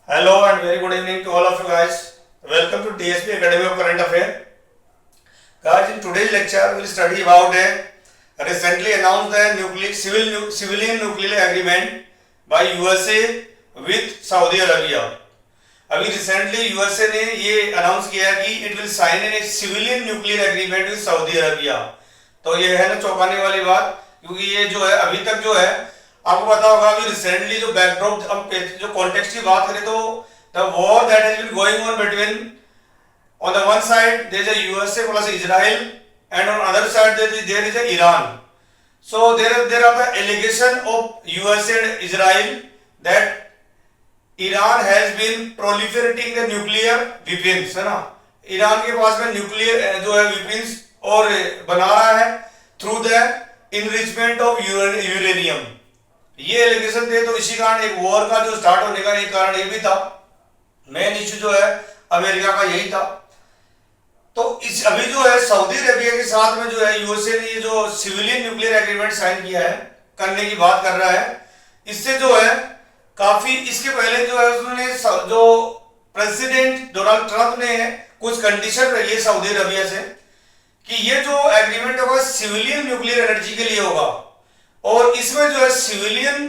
Hello and very good evening to all of you guys. Welcome to DSP Academy of Current Affairs. Guys, in today's lecture, we will study about a recently announced civilian nuclear agreement by USA with Saudi Arabia. अभी recently USA ने ये announce किया कि it will sign an civilian nuclear agreement with Saudi Arabia. तो ये है ना चौंकाने वाली बात, क्योंकि ये जो है अभी तक जो है आपको पता होगा अभी रिसेंटली जो बैकड्रॉप हम जो कॉन्टेक्स्ट की बात करें तो the war that has been going on between on the one side there is a USA plus Israel and on other side there is a Iran. So there are the allegation of USA and Israel that Iran has been proliferating the nuclear weapons, है ना. Iran के पास में nuclear जो है weapons और बना रहा है through the enrichment of uranium. ये एलिगेशन थे, तो इसी कारण एक वॉर का जो स्टार्ट होने का एक कारण ये भी था. मेन इश्यू जो है अमेरिका का यही था. तो इस अभी जो है सऊदी अरेबिया के साथ में जो है यूएसए ने ये जो सिविलियन न्यूक्लियर एग्रीमेंट साइन किया है, करने की बात कर रहा है. इससे जो है काफी इसके पहले जो है उसने जो प्रेसिडेंट डोनाल्ड ट्रंप ने कुछ कंडीशन रखी है सऊदी अरेबिया से कि ये जो एग्रीमेंट होगा सिविलियन न्यूक्लियर एनर्जी के लिए होगा, और इसमें जो है सिविलियन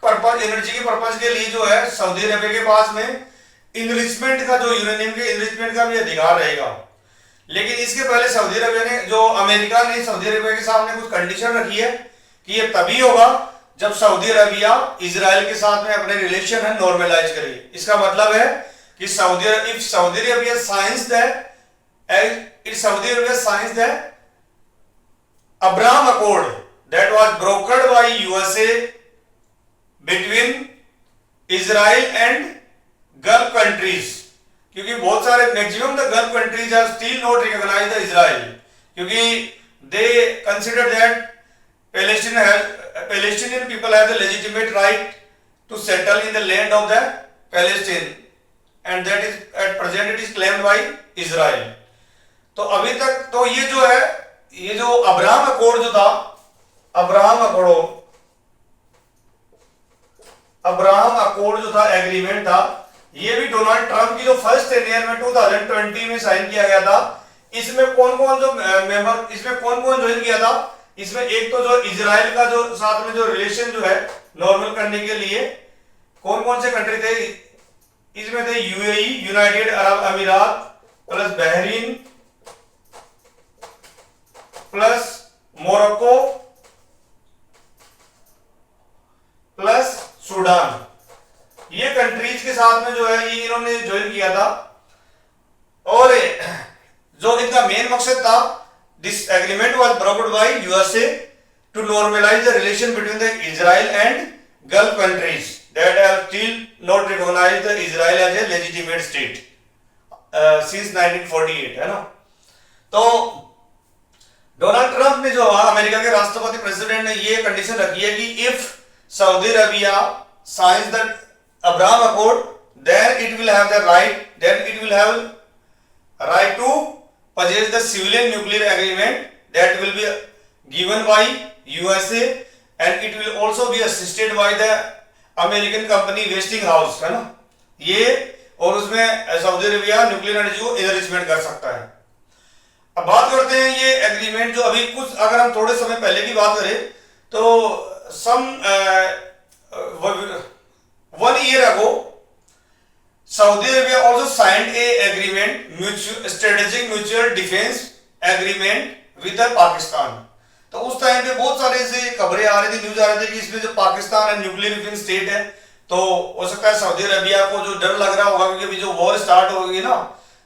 पर्पज एनर्जी के पर्पज के लिए जो है सऊदी अरेबिया के पास में इनरिचमेंट का जो यूरेनियम के इनरिचमेंट का भी अधिकार रहेगा. लेकिन इसके पहले सऊदी अरेबिया ने जो अमेरिका ने सऊदी अरेबिया के सामने कुछ कंडीशन रखी है कि ये तभी होगा जब सऊदी अरेबिया इजराइल के साथ में अपने रिलेशन है नॉर्मलाइज करे. इसका मतलब है कि Saudi Arabia science the Abraham accord that was brokered by USA between Israel and Gulf countries, क्योंकि बहुत सारे maximum the gulf countries are still not recognize the Israel, क्योंकि they consider that Palestinian people have the legitimate right to settle in the land of the Palestine and that is at present it is claimed by Israel. तो अभी तक तो ये जो Abraham accord जो था Abraham accord जो था एग्रीमेंट था, ये भी डोनाल्ड ट्रंप की जो फर्स्ट टेन्योर में 2020 में साइन किया गया था. इसमें कौन कौन ज्वाइन किया था? इसमें एक तो जो इजराइल का जो साथ में जो रिलेशन जो है नॉर्मल करने के लिए कौन कौन से कंट्री थे? इसमें थे यूएई, यूनाइटेड अरब अमीरात plus Bahrain plus Morocco plus Sudan. ये कंट्रीज के साथ में जो है ये इन्होंने ज्वाइन किया था. और जो इनका मेन मकसद था, this agreement was brokered by USA to normalise the relation between the Israel and Gulf countries that have still not recognised the Israel as a legitimate state since 1948, है ना. तो डोनाल्ड ट्रंप ने जो America के राष्ट्रपति president ने ये condition रखी है कि if Saudi Arabia signs the Abraham Accord, then it will have right to purchase the civilian nuclear agreement that will be given by USA and it will also be assisted by the American company Westinghouse, है ना. ये और उसमें Saudi Arabia nuclear energy को enrichment कर सकता है. अब बात करते हैं ये एग्रीमेंट जो अभी कुछ अगर हम थोड़े समय पहले की बात करें तो one year ago Saudi Arabia also signed a strategic mutual defense agreement with Pakistan. तो उस टाइम पे बहुत सारे ऐसे खबरें आ रही थी, न्यूज आ रहे थे कि इसमें जो पाकिस्तान है न्यूक्लियर वेपन स्टेट है, तो हो सकता है सऊदी अरेबिया को जो डर लग रहा होगा क्योंकि अभी जो वॉर स्टार्ट होगी ना,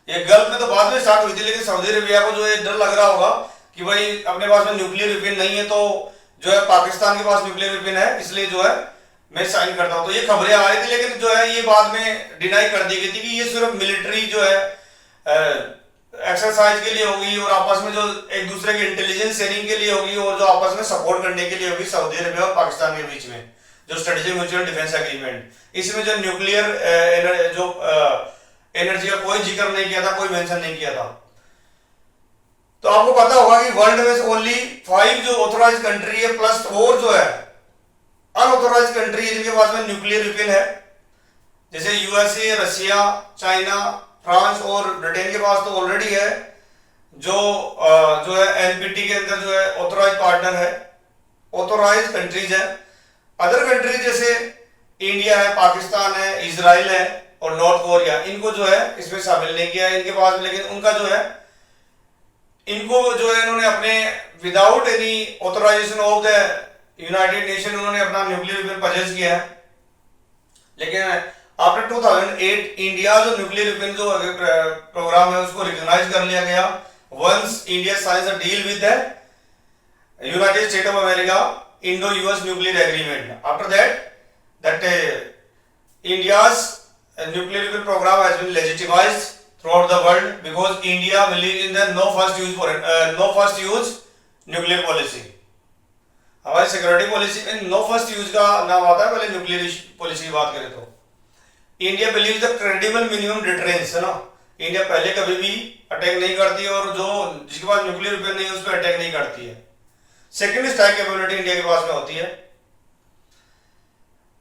ये गल्फ में तो बाद में स्टार्ट हुई थी, लेकिन सऊदी अरेबिया को जो ये डर लग रहा होगा कि भाई अपने पास में न्यूक्लियर वेपन नहीं है तो जो है पाकिस्तान के पास न्यूक्लियर वेपन है, इसलिए जो है मैं साइन करता हूं. तो ये खबरें आ रही थी, लेकिन जो है ये बाद में डिनाई कर दी गई थी कि ये सिर्फ मिलिट्री जो है एक्सरसाइज के लिए होगी और आपस में जो एक दूसरे के इंटेलिजेंस शेयरिंग के लिए होगी और जो आपस में सपोर्ट करने के लिए होगी सऊदी अरेबिया और पाकिस्तान के बीच में जो स्ट्रेटेजिक म्यूचुअल डिफेंस एग्रीमेंट. इसमें जो न्यूक्लियर जो एनर्जी का कोई जिक्र नहीं किया था, कोई मेंशन नहीं किया था. तो आपको पता होगा कि वर्ल्ड में ओनली 5 जो ऑथोराइज कंट्री है प्लस 4 जो है अनऑथोराइज कंट्री है जिनके पास में न्यूक्लियर वेपन है. जैसे यूएसए, रशिया, चाइना, फ्रांस और ब्रिटेन के पास तो ऑलरेडी है, जो है एनपीटी के अंदर जो है ऑथोराइज पार्टनर है, ऑथोराइज कंट्रीज है। अदर कंट्रीज जैसे इंडिया है, पाकिस्तान है, इजराइल है और नॉर्थ कोरिया, इनको जो है इसमें शामिल नहीं किया है इनके पास, लेकिन उनका जो है इनको जो है इन्होंने अपने without any authorisation of the United Nation उन्होंने अपना न्यूक्लियर वेपन परचेज किया है। लेकिन आफ्टर 2008 इंडिया जो न्यूक्लियर वेपन जो प्रोग्राम है उसको रिकॉग्नाइज कर लिया गया once India signs a deal with the United State of America Indo US nuclear agreement. After that India's nuclear weapon program has been legitimized throughout the world because India believes in the no first use nuclear policy। हमारी security policy में no first use का नाम आता है। पहले nuclear policy की बात करें तो India believe the credible minimum deterrence है ना, इंडिया पहले कभी भी अटैक नहीं करती है और जो जिसके पास न्यूक्लियर वेपन नहीं है उस पर अटैक नहीं करती है। सेकेंड स्ट्राइक कैपेबिलिटी इंडिया के पास में होती है।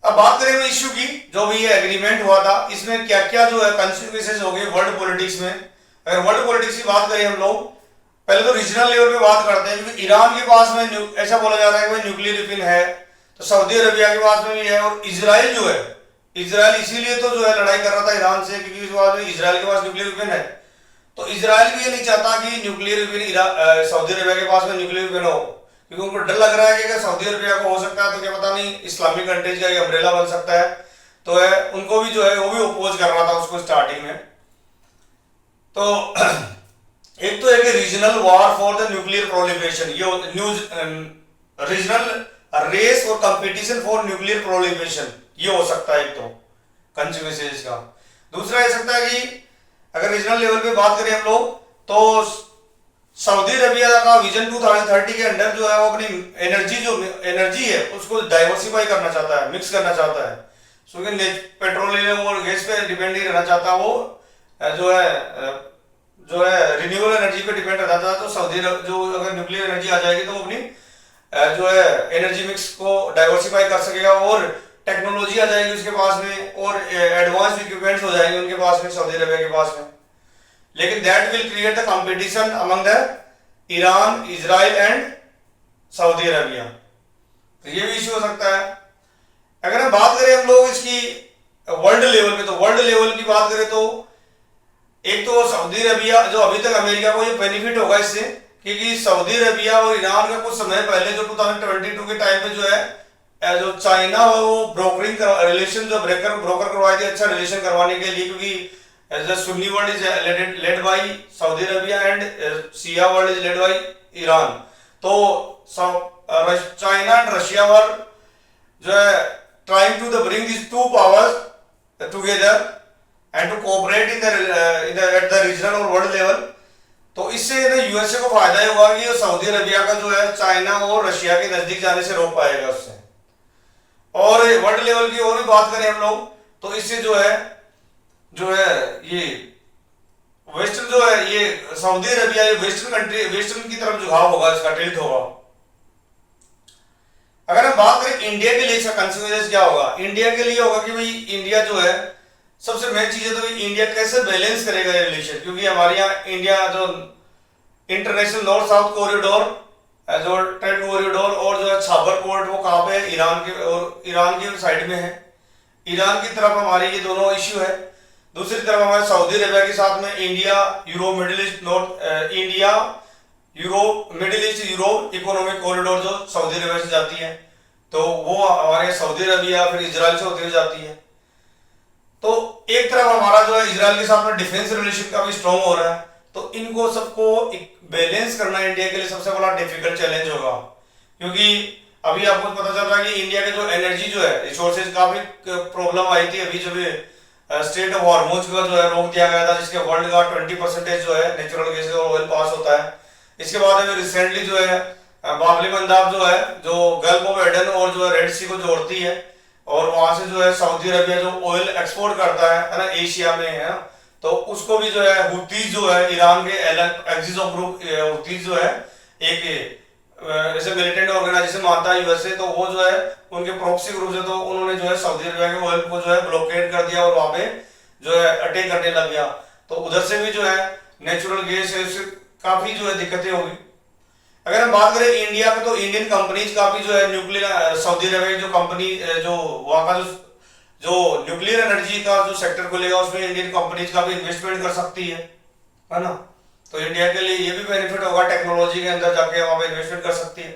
अब बात करें इश्यू की, जो भी ये एग्रीमेंट हुआ था इसमें क्या क्या जो है कंसिक्वेंसेस हो गए वर्ल्ड पॉलिटिक्स में। अगर वर्ल्ड पॉलिटिक्स की बात करें हम लोग पहले तो रीजनल लेवल पे बात करते हैं, क्योंकि ईरान के पास में ऐसा बोला जा रहा है कि भाई न्यूक्लियर वेपन है, तो सऊदी अरबिया के पास में भी है, और इजराइल जो है, इजराइल इसीलिए तो जो है लड़ाई कर रहा था ईरान से क्योंकि इजराइल के पास न्यूक्लियर वेपन है। तो इजराइल भी ये नहीं चाहता कि न्यूक्लियर वेपन सऊदी अरबिया के पास में न्यूक्लियर वेपन हो, क्योंकि उनको डर लग रहा है कि अगर सऊदी अरबिया को हो सकता है तो क्या पता नहीं इस्लामिक कंट्रीज का अम्ब्रेला बन सकता है। तो है उनको भी जो है वो भी अपोज कर रहा था उसको स्टार्टिंग में। तो एक तो है कि regional war for the nuclear proliferation, ये न्यूज रीजनल रेस और कंपटीशन फॉर न्यूक्लियर प्रोलिफरेशन, ये हो सकता है एक तो कंसिक्वेंसेस का। दूसरा हो सकता है कि अगर रीजनल लेवल पे बात करें हम लोग तो सऊदी अरबिया का विजन 2030 के अंडर जो है वो अपनी एनर्जी है उसको डाइवर्सिफाई करना चाहता है, मिक्स करना चाहता है। क्योंकि पेट्रोलियम और गैस पे डिपेंड नहीं रहना चाहता, वो जो है रिन्यूएबल एनर्जी पे डिपेंड रहता था। तो सऊदी जो अगर न्यूक्लियर एनर्जी आ जाएगी तो वो अपनी जो है एनर्जी मिक्स को डाइवर्सिफाई कर सकेगा और टेक्नोलॉजी आ जाएगी उसके पास में और एडवांस इक्विपमेंट्स हो जाएंगे उनके पास में, सऊदी अरबिया के पास में। लेकिन that will create the competition among the Iran, Israel and Saudi Arabia. तो ये भी इश्यू हो सकता है। अगर हम बात करें हम लोग इसकी वर्ल्ड लेवल पे, तो वर्ल्ड लेवल की बात करें तो एक तो सऊदी अरबिया जो अभी तक अमेरिका को ये बेनिफिट होगा इससे, क्योंकि सऊदी अरबिया और ईरान का कुछ समय पहले जो 2022 के टाइम पे जो है जो चाइना है वो ब्रोकरिंग रिलेशन जो ब्रोकर करवाई थी अच्छा रिलेशन करवाने के लिए, क्योंकि the Sunni world is led by Saudi Arabia and Shia world is led by Iran। तो चाइना एंड रशिया वर जो है trying to bring these two powers together and to cooperate in the at the regional और world level. तो इससे USA को फायदा ही होगा कि सऊदी अरबिया का जो है चाइना और रशिया के नजदीक जाने से रोक पाएगा उससे। और वर्ल्ड लेवल की और भी बात करें हम लोग तो इससे जो है ये वेस्टर्न जो है ये सऊदी अरबिया ये वेस्टर्न की तरफ झुकाव होगा, इसका टिल्ट होगा। अगर हम बात करें इंडिया के लिए इसका कंसिक्वेंसेस क्या होगा, इंडिया के लिए होगा कि भाई इंडिया जो है सबसे मेन चीज है तो इंडिया कैसे बैलेंस करेगा ये रिलेशन, क्योंकि हमारे यहाँ इंडिया जो इंटरनेशनल नॉर्थ साउथ कॉरिडोर जो ट्रेड कॉरिडोर और जो है छाबर पोर्ट वो कहाँ पे है, ईरान की साइड में है। ईरान की तरफ हमारे ये दोनों इश्यू है। दूसरी तरफ हमारे सऊदी अरबिया के साथ में India Europe middle east Europe economic corridor जो सऊदी अरबिया से जाती है, तो वो हमारे सऊदी अरबिया फिर इजराइल से होते हुए जाती है। तो एक तरफ हमारा जो है इजराइल के साथ में डिफेंस रिलेशन का भी स्ट्रॉन्ग हो रहा है। तो इनको सबको बैलेंस करना इंडिया के लिए सबसे बड़ा डिफिकल्ट चैलेंज होगा, क्योंकि अभी आपको पता चल रहा है कि इंडिया के जो एनर्जी जो है रिसोर्सेज का भी प्रॉब्लम आई थी। अभी जब स्टेट ऑफ हॉर्मुज का जो है रोक दिया गया था, जिसके वर्ल्ड का 20% जो है नेचुरल गैस और ऑयल पास होता है। इसके बाद अभी रिसेंटली जो है बाबली मंदाब जो है जो गल्फ ऑफ एडन और जो है रेड सी को जोड़ती है, और वहां से जो है सऊदी अरबिया जो ऑयल एक्सपोर्ट करता है ना एशिया में है, तो उसको भी जो है हुतीज जो है ईरान के एक्सिस ऑफ ग्रुप हुतीज जो है एक ऐसे मिलिटेंट ऑर्गेनाइजेशन मानता है यूएसए, तो वो जो है उनके प्रॉक्सी ग्रुप से, तो उन्होंने जो है सऊदी अरबिया के ऑयल को जो है ब्लॉकेड कर दिया और वहां पे जो है अटैक करने लग गया। तो उधर से भी जो है नेचुरल गैस है उससे काफी जो है दिक्कतें होगी। अगर हम बात करें इंडिया में, तो इंडियन कंपनीज काफी जो है न्यूक्लियर, सऊदी अरबिया जो कंपनी जो वहां का जो न्यूक्लियर एनर्जी का जो सेक्टर खुलेगा उसमें इंडियन कंपनीज काफी इन्वेस्टमेंट कर सकती है ना। तो इंडिया के लिए ये भी बेनिफिट होगा, टेक्नोलॉजी के अंदर जाके वहां पे इन्वेस्टमेंट कर सकती है।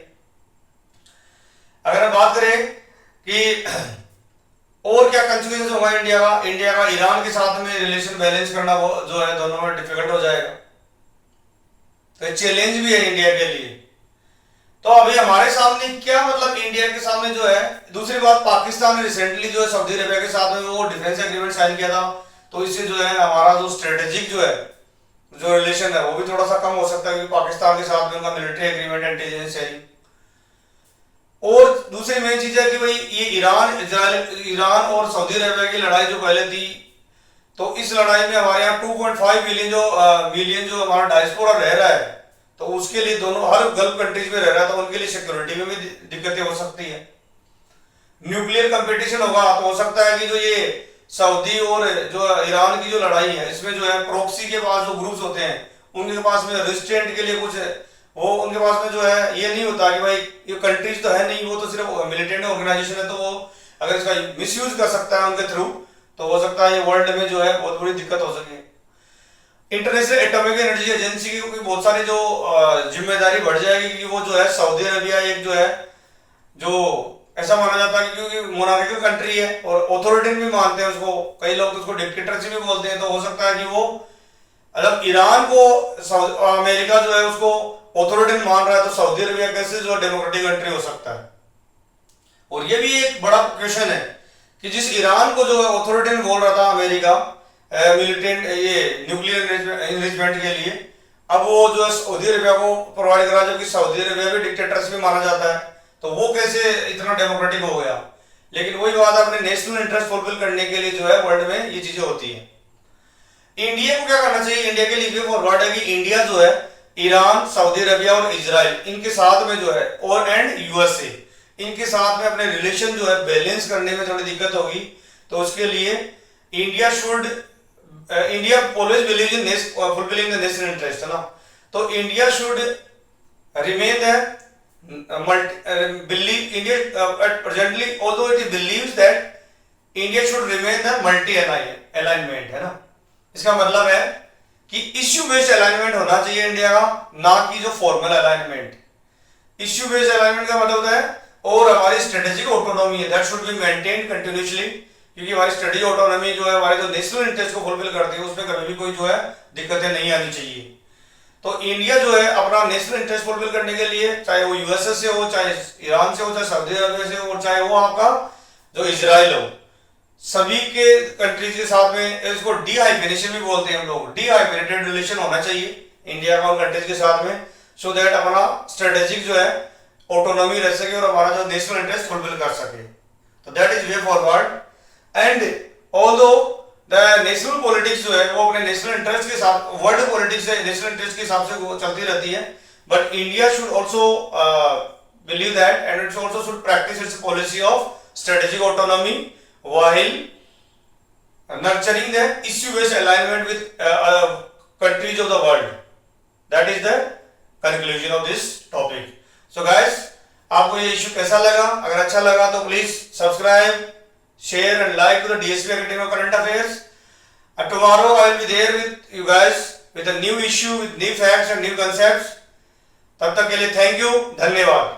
अगर हम बात करें कि और क्या कंसिक्वेंस होगा इंडिया का ईरान के साथ में रिलेशन बैलेंस करना वो जो है दोनों में डिफिकल्ट हो जाएगा, तो चैलेंज भी है इंडिया के लिए। तो अभी हमारे सामने क्या मतलब इंडिया के सामने जो है, दूसरी बात पाकिस्तान ने रिसेंटली जो है सऊदी अरबिया के साथ में वो डिफेंस एग्रीमेंट साइन किया था, तो इससे जो है हमारा जो स्ट्रेटेजिक जो है जो रिलेशन है वो भी थोड़ा सा कम हो सकता है, क्योंकि पाकिस्तान के साथ में उनका मिलिट्री एग्रीमेंट, इंटेलिजेंस शेयरिंग। और दूसरी मेन चीज है कि भाई ये ईरान और सऊदी अरबिया की लड़ाई जो पहले थी, तो इस लड़ाई में हमारे यहाँ 2.5 मिलियन जो हमारा डायस्पोरा रह रहा है, तो उसके लिए दोनों हर गल्फ कंट्रीज में रह रहा है, तो उनके लिए सिक्योरिटी में भी दिक्कतें हो सकती है। न्यूक्लियर कंपटीशन होगा तो हो सकता है कि जो ये सऊदी और जो ईरान की जो लड़ाई है इसमें जो है प्रॉक्सी के पास जो ग्रुप्स होते हैं उनके पास में रेजिस्टेंट के लिए कुछ वो उनके पास में जो है ये नहीं होता कि भाई ये कंट्रीज तो है नहीं, वो तो सिर्फ मिलिटेंट ऑर्गेनाइजेशन है, तो वो अगर इसका मिसयूज कर सकता है उनके थ्रू, तो हो सकता है ये वर्ल्ड में जो है बहुत बड़ी दिक्कत हो सके। इंटरनेशनल एटॉमिक एनर्जी एजेंसी की क्योंकि बहुत सारी जो जिम्मेदारी बढ़ जाएगी, क्योंकि वो जो है सऊदी अरबिया एक जो है जो ऐसा माना जाता है क्योंकि मोनार्किकल कंट्री है और ऑथोरिटेरियन भी मानते हैं उसको, कई लोग तो उसको डिक्टेटरशिप भी बोलते हैं, तो हो सकता है कि वो मतलब ईरान को अमेरिका जो है उसको ऑथोरिटेरियन मान रहा है, तो सऊदी अरबिया कैसे जो डेमोक्रेटिक कंट्री हो सकता है। और ये भी एक बड़ा क्वेश्चन है कि जिस ईरान को जो है ऑथोरिटेरियन बोल रहा था अमेरिका मिलिटेंट ये न्यूक्लियर एनरिचमेंट के लिए, अब वो जो है सऊदी अरबिया को प्रोवाइड करा, जबकि सऊदी अरबिया भी डिक्टेटरशिप माना जाता है, तो वो कैसे इतना डेमोक्रेटिक हो गया। लेकिन वही बात है, अपने नेशनल इंटरेस्ट फुलफिल करने के लिए जो है वर्ल्ड में ये चीजें होती हैं। इंडिया को क्या करना चाहिए, इंडिया के लिए फॉरवर्ड है कि इंडिया जो है ईरान, सऊदी अरबिया और इजराइल इनके साथ में जो है और एंड यूएसए इनके साथ में अपने रिलेशन जो है बैलेंस करने में थोड़ी दिक्कत होगी, तो उसके लिए India always believe in fulfilling the national interest, है ना। तो India should remain the India presently, although it believes that India should remain the multi alignment, है ना। इसका मतलब है कि इश्यू बेस्ड अलाइनमेंट होना चाहिए इंडिया का, ना कि जो formal alignment. Issue based alignment का मतलब होता है और हमारी स्ट्रेटेजिक ऑटोनॉमी है that should be maintained continuously, क्योंकि हमारी स्ट्रेटेजिक ऑटोनॉमी जो है हमारे जो नेशनल इंटरेस्ट को फुलफिल करती है उसमें कभी भी कोई जो है दिक्कतें नहीं आनी चाहिए। तो इंडिया जो है अपना नेशनल इंटरेस्ट फुलफिल करने के लिए, चाहे वो यूएसए से हो, चाहे ईरान से हो, चाहे सऊदी अरबिया से हो, चाहे वो आपका जो इजराइल हो, सभी के कंट्रीज के साथ में, इसको डीहाइफिनेशन भी बोलते हैं हम लोग, डीहाइफिनेटेड रिलेशन होना चाहिए इंडिया का उन कंट्रीज के साथ में, सो दैट अपना स्ट्रेटेजिक जो है ऑटोनॉमी रह सके और हमारा जो नेशनल इंटरेस्ट फुलफिल कर सके। तो that is way forward. And although the national politics जो है वो अपने नेशनल इंटरेस्ट के साथ, वर्ल्ड पॉलिटिक्स है नेशनल इंटरेस्ट के हिसाब से वो चलती रहती है, but India should also believe that and it also should practice it's policy of strategic autonomy while nurturing the issue-based alignment with countries of the world. That is the conclusion of this topic. So guys, आपको ये issue कैसा लगा? अगर अच्छा लगा तो please subscribe, share and like to the DSP Academy of Current Affairs. And tomorrow I will be there with you guys with a new issue, with new facts and new concepts. तब तक के लिए thank you, धन्यवाद।